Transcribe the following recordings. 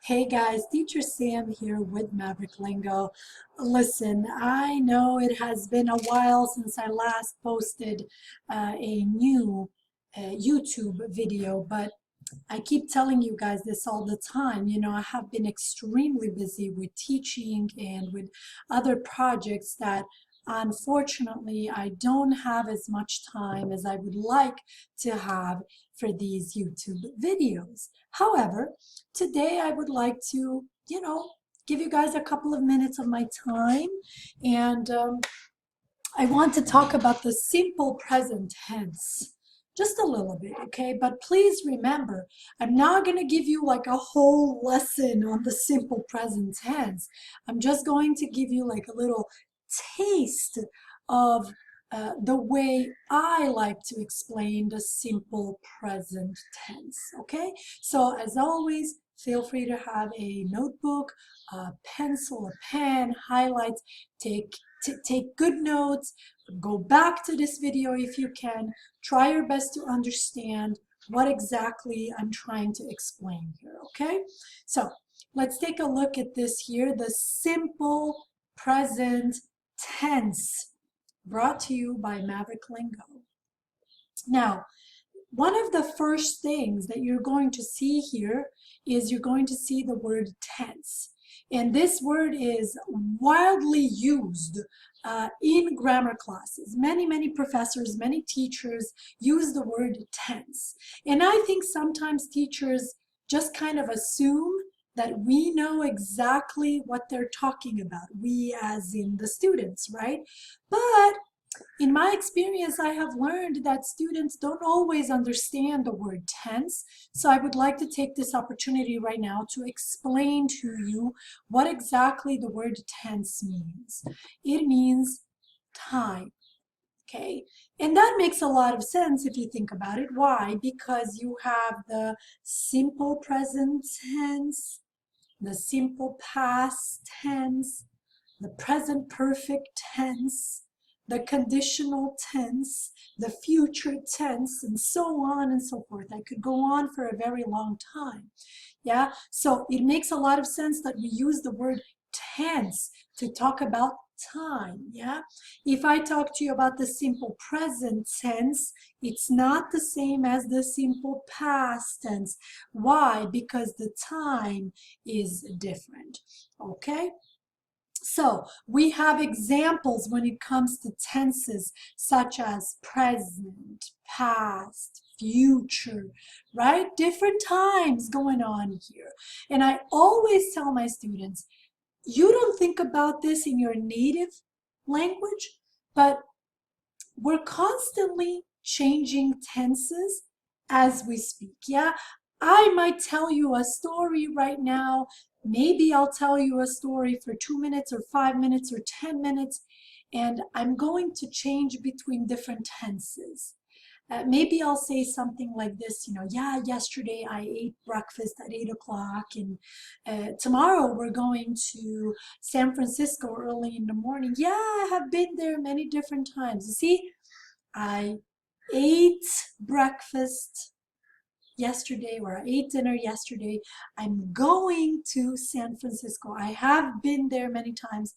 Hey guys, Teacher Sam here with Maverick Lingo. Listen, I know it has been a while since I last posted a new YouTube video, but I keep telling you guys this all the time. You know, I have been extremely busy with teaching and with other projects that unfortunately I don't have as much time as I would like to have for these YouTube videos. However, today I would like to, give you guys a couple of minutes of my time and I want to talk about the simple present tense just a little bit, okay? But please remember, I'm not going to give you like a whole lesson on the simple present tense. I'm just going to give you like a little taste of the way I like to explain the simple present tense, okay? So as always, feel free to have a notebook, a pencil, a pen, highlights, take good notes, go back to this video if you can, try your best to understand what exactly I'm trying to explain here, okay? So let's take a look at this here, the simple present tense, brought to you by Maverick Lingo. Now, one of the first things that you're going to see here is you're going to see the word tense. And this word is widely used in grammar classes. Many professors, many teachers use the word tense. And I think sometimes teachers just kind of assume that we know exactly what they're talking about. We as in the students, right? But in my experience, I have learned that students don't always understand the word tense. So I would like to take this opportunity right now to explain to you what exactly the word tense means. It means time, okay? And that makes a lot of sense if you think about it. Why? Because you have the simple present tense, the simple past tense, the present perfect tense, the conditional tense, the future tense, and so on and so forth. I could go on for a very long time. Yeah, so it makes a lot of sense that we use the word tense to talk about time. Yeah, if I talk to you about the simple present tense, it's not the same as the simple past tense. Why? Because the time is different. Okay. So we have examples when it comes to tenses such as present, past, future, right? Different times going on here. And I always tell my students, you don't think about this in your native language, but we're constantly changing tenses as we speak. Yeah, I might tell you a story right now. Maybe I'll tell you a story for 2 minutes or 5 minutes or 10 minutes, and I'm going to change between different tenses. Maybe I'll say something like this, yeah, yesterday I ate breakfast at 8 o'clock, and tomorrow we're going to San Francisco early in the morning. Yeah, I have been there many different times. You see, I ate breakfast yesterday, or I ate dinner yesterday. I'm going to San Francisco. I have been there many times.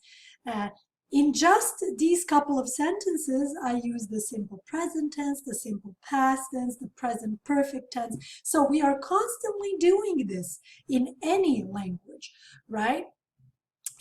In just these couple of sentences, I use the simple present tense, the simple past tense, the present perfect tense. So we are constantly doing this in any language, right?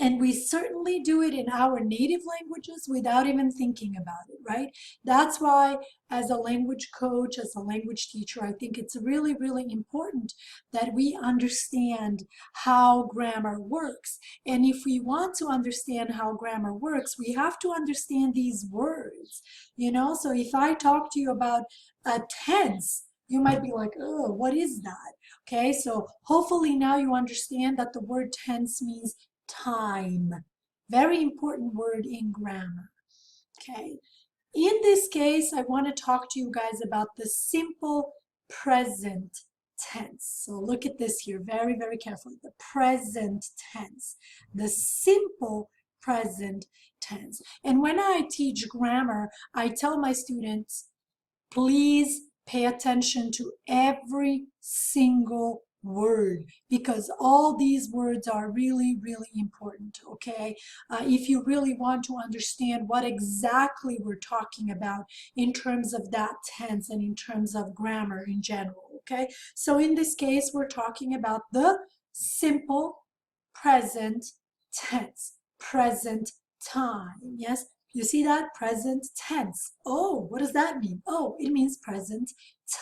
And we certainly do it in our native languages without even thinking about it, right? That's why, as a language coach, as a language teacher, I think it's really important that we understand how grammar works. And if we want to understand how grammar works, we have to understand these words, So if I talk to you about a tense, you might be like, oh, what is that? Okay, so hopefully now you understand that the word tense means time. Very important word in grammar. Okay. In this case, I want to talk to you guys about the simple present tense. So look at this here very carefully. The present tense. The simple present tense. And when I teach grammar, I tell my students, please pay attention to every single word, because all these words are really, really important, okay? If you really want to understand what exactly we're talking about in terms of that tense and in terms of grammar in general, okay? So in this case, we're talking about the simple present tense, present time, yes? You see that? Present tense. Oh, what does that mean? Oh, it means present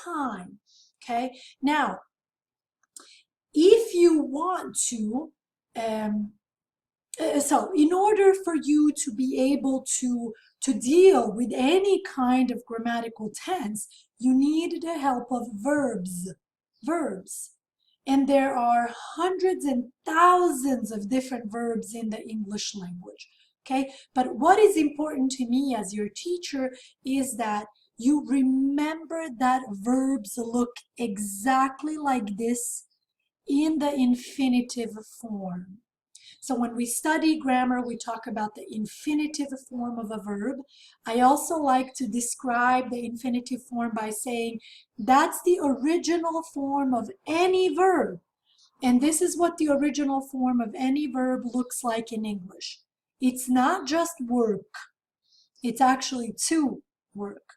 time, okay? Now, if you want to, so in order for you to be able to deal with any kind of grammatical tense, you need the help of verbs. And there are hundreds and thousands of different verbs in the English language, okay? But what is important to me as your teacher is that you remember that verbs look exactly like this in the infinitive form. So when we study grammar, we talk about the infinitive form of a verb. I also like to describe the infinitive form by saying that's the original form of any verb. And this is what the original form of any verb looks like in English. It's not just work. It's actually to work.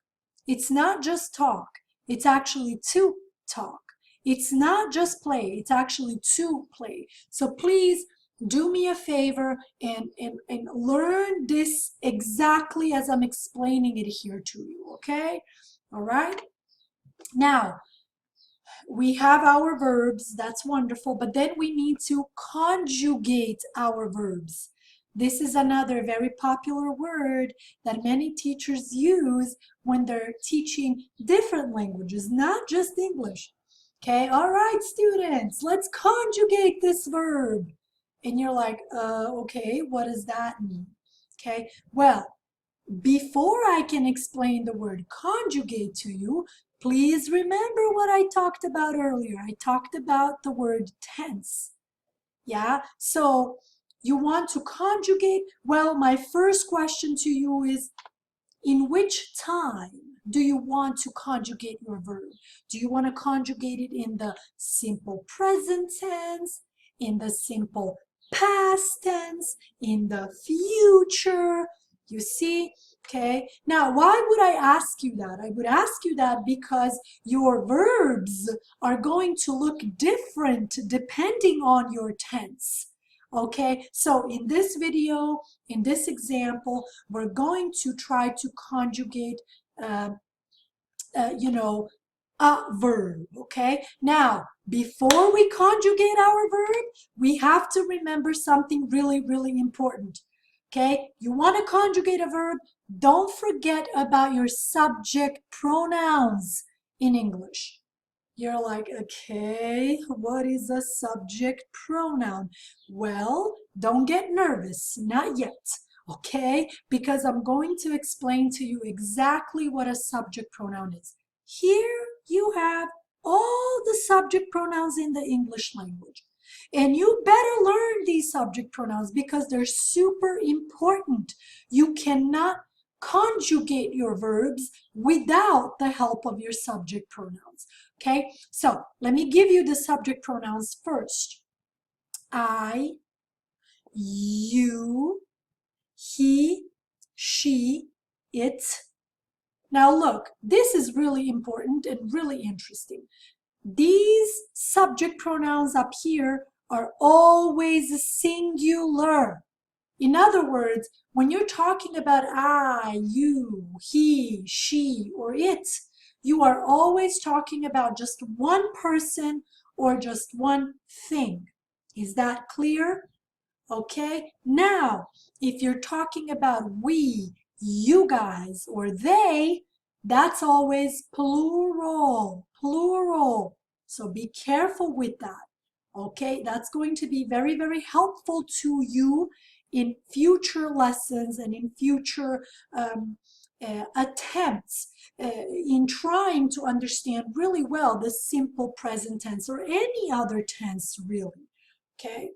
It's not just talk. It's actually to talk. It's not just play. It's actually to play. So please do me a favor and learn this exactly as I'm explaining it here to you, okay? All right? Now, we have our verbs, that's wonderful, but then we need to conjugate our verbs. This is another very popular word that many teachers use when they're teaching different languages, not just English. Okay, all right, students, let's conjugate this verb. And you're like, okay, what does that mean? Okay, well, before I can explain the word conjugate to you, please remember what I talked about earlier. I talked about the word tense. Yeah, so you want to conjugate? Well, my first question to you is, in which time do you want to conjugate your verb? Do you want to conjugate it in the simple present tense, in the simple past tense, in the future? You see? Okay. Now, why would I ask you that? I would ask you that because your verbs are going to look different depending on your tense. Okay, so in this video, in this example, we're going to try to conjugate, you know, a verb, okay? Now, before we conjugate our verb, we have to remember something really, really important, okay? You want to conjugate a verb, don't forget about your subject pronouns in English. You're like, okay, what is a subject pronoun? Well, don't get nervous, not yet, okay? Because I'm going to explain to you exactly what a subject pronoun is. Here you have all the subject pronouns in the English language. And you better learn these subject pronouns because they're super important. You cannot conjugate your verbs without the help of your subject pronouns. Okay, so let me give you the subject pronouns first. I, you, he, she, it. Now look, this is really important and really interesting. These subject pronouns up here are always singular. In other words, when you're talking about I, you, he, she, or it, you are always talking about just one person or just one thing. Is that clear? Okay. Now, if you're talking about we, you guys, or they, that's always plural, plural. So be careful with that. Okay, that's going to be very, very helpful to you in future lessons and in future attempts in trying to understand really well the simple present tense or any other tense really. Okay.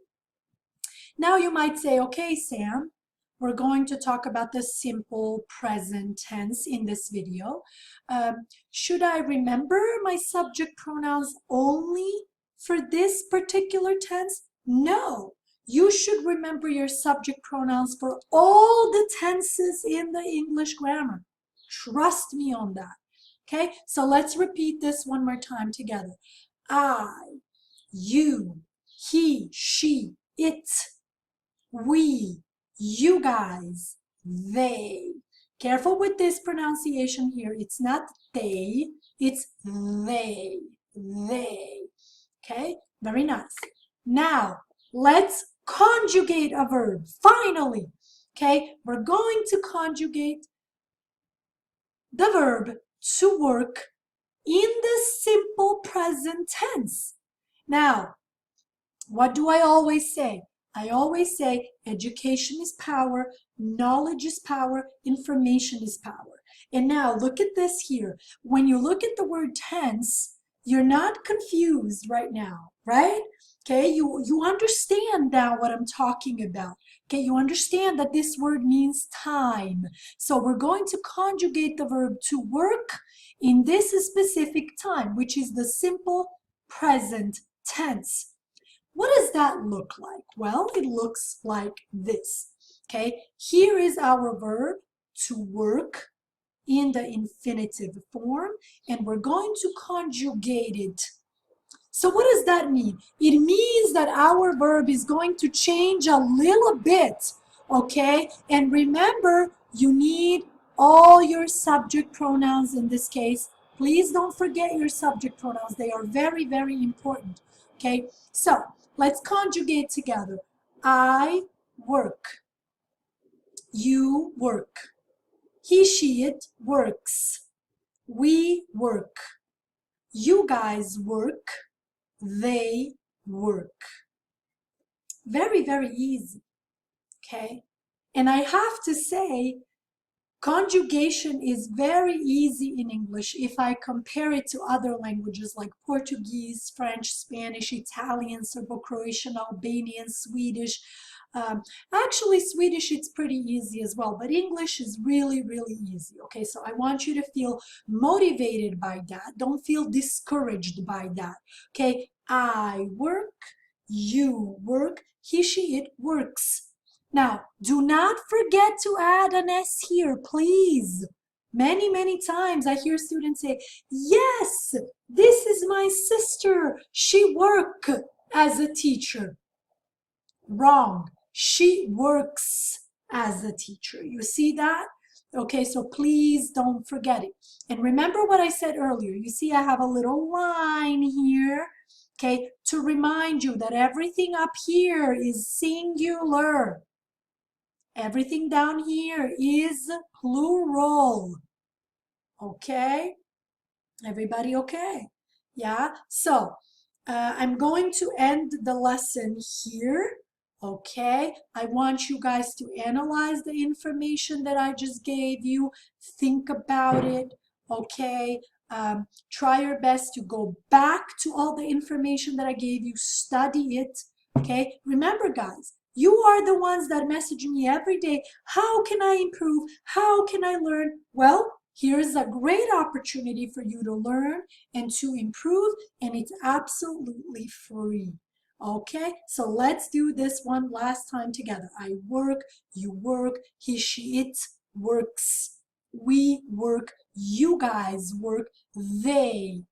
Now you might say, okay, Sam, we're going to talk about the simple present tense in this video. Should I remember my subject pronouns only for this particular tense? No. You should remember your subject pronouns for all the tenses in the English grammar. Trust me on that. Okay, so let's repeat this one more time together. I, you, he, she, it, we, you guys, they. Careful with this pronunciation here. It's not they, it's they. They. Okay, very nice. Now, let's conjugate a verb. Finally, okay, we're going to conjugate the verb to work in the simple present tense. Now, what do I always say? I always say education is power, knowledge is power, information is power. And now look at this here. When you look at the word tense, you're not confused right now, right? Okay, you understand now what I'm talking about. Okay, you understand that this word means time. So we're going to conjugate the verb to work in this specific time, which is the simple present tense. What does that look like? Well, it looks like this. Okay, here is our verb to work in the infinitive form, and we're going to conjugate it. So what does that mean? It means that our verb is going to change a little bit, okay? And remember, you need all your subject pronouns in this case. Please don't forget your subject pronouns. They are very, very important, okay? So let's conjugate together. I work. You work. He, she, it works. We work. You guys work. They work. Very, very easy, okay? And I have to say, conjugation is very easy in English if I compare it to other languages like Portuguese, French, Spanish, Italian, Serbo-Croatian, Albanian, Swedish. Actually, Swedish, it's pretty easy as well, but English is really, really easy, okay? So I want you to feel motivated by that. Don't feel discouraged by that, okay? I work, you work, he, she, it works. Now, do not forget to add an S here, please. Many, many times I hear students say, yes, this is my sister. She works as a teacher. Wrong. She works as a teacher. You see that? Okay, so please don't forget it. And remember what I said earlier. You see I have a little line here, okay, to remind you that everything up here is singular. Everything down here is plural. Okay? Everybody okay? Yeah? So, I'm going to end the lesson here. Okay? I want you guys to analyze the information that I just gave you. Think about it. Okay? Try your best to go back to all the information that I gave you. Study it. Okay? Remember, guys, you are the ones that message me every day. How can I improve? How can I learn? Well, here's a great opportunity for you to learn and to improve, and it's absolutely free. Okay, so let's do this one last time together. I work, you work, he, she, it works. We work, you guys work, they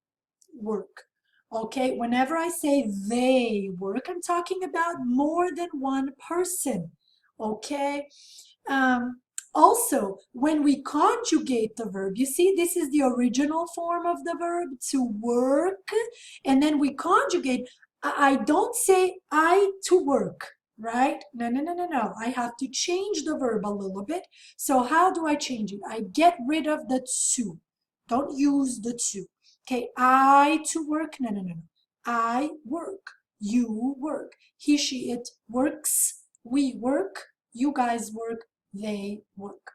work. Okay, whenever I say they work, I'm talking about more than one person. Okay, also, when we conjugate the verb, you see, this is the original form of the verb, to work, and then we conjugate. I don't say I to work, right? No, no, no, no, no. I have to change the verb a little bit. So how do I change it? I get rid of the to. Don't use the to. Okay, I to work. No, no, no, no. I work. You work. He, she, it works. We work. You guys work. They work.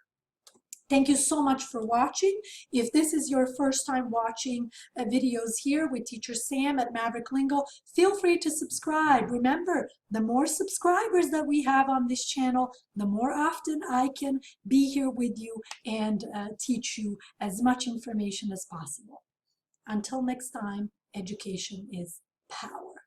Thank you so much for watching. If this is your first time watching videos here with Teacher Sam at Maverick Lingo, feel free to subscribe. Remember, the more subscribers that we have on this channel, the more often I can be here with you and teach you as much information as possible. Until next time, education is power.